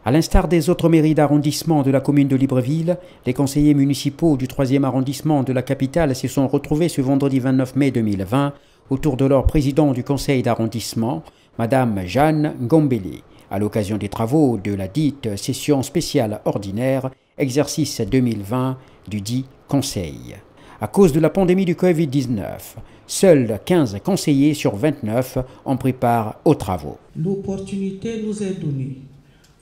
À l'instar des autres mairies d'arrondissement de la commune de Libreville, les conseillers municipaux du 3e arrondissement de la capitale se sont retrouvés ce vendredi 29 mai 2020 autour de leur président du conseil d'arrondissement, Madame Jeanne Ngombele, à l'occasion des travaux de la dite session spéciale ordinaire, exercice 2020 du dit conseil. À cause de la pandémie du Covid-19, seuls 15 conseillers sur 29 ont pris part aux travaux. L'opportunité nous est donnée,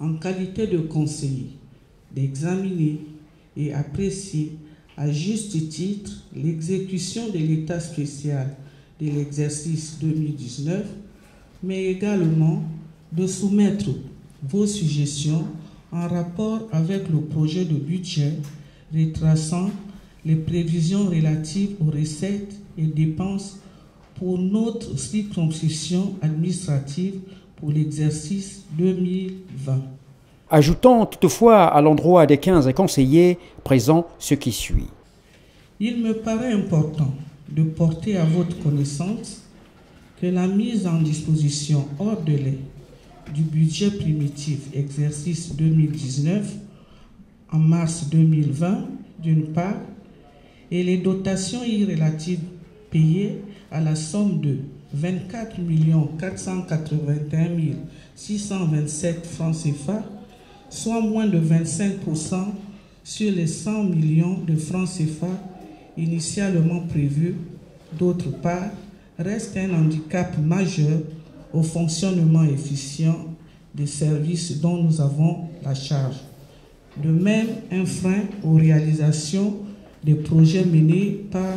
en qualité de conseiller, d'examiner et apprécier à juste titre l'exécution de l'état spécial de l'exercice 2019, mais également de soumettre vos suggestions en rapport avec le projet de budget retraçant les prévisions relatives aux recettes et dépenses pour notre circonscription administrative pour l'exercice 2020. Ajoutant toutefois à l'endroit des 15 conseillers présents ce qui suit. Il me paraît important de porter à votre connaissance que la mise en disposition hors délai du budget primitif exercice 2019 en mars 2020 d'une part et les dotations irrélatives payées à la somme de 24 481 627 francs CFA, soit moins de 25% sur les 100 millions de francs CFA initialement prévus. D'autre part, reste un handicap majeur au fonctionnement efficient des services dont nous avons la charge. De même, un frein aux réalisations des projets menés par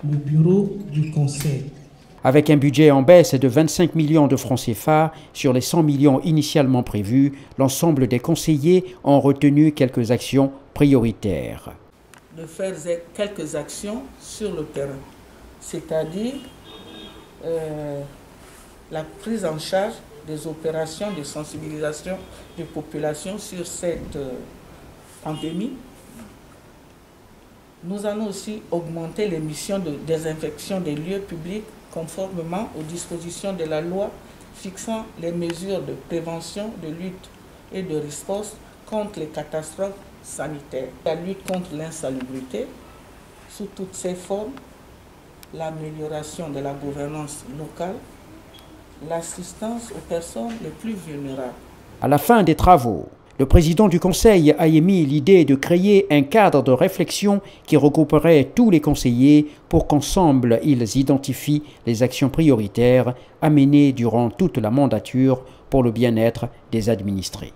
le bureau du Conseil. Avec un budget en baisse de 25 millions de francs CFA sur les 100 millions initialement prévus, l'ensemble des conseillers ont retenu quelques actions prioritaires. De faire quelques actions sur le terrain, c'est-à-dire la prise en charge des opérations de sensibilisation des populations sur cette pandémie. Nous allons aussi augmenter les missions de désinfection des lieux publics conformément aux dispositions de la loi fixant les mesures de prévention, de lutte et de riposte contre les catastrophes sanitaires. La lutte contre l'insalubrité sous toutes ses formes, l'amélioration de la gouvernance locale, l'assistance aux personnes les plus vulnérables. À la fin des travaux, le président du conseil a émis l'idée de créer un cadre de réflexion qui regrouperait tous les conseillers pour qu'ensemble ils identifient les actions prioritaires à mener durant toute la mandature pour le bien-être des administrés.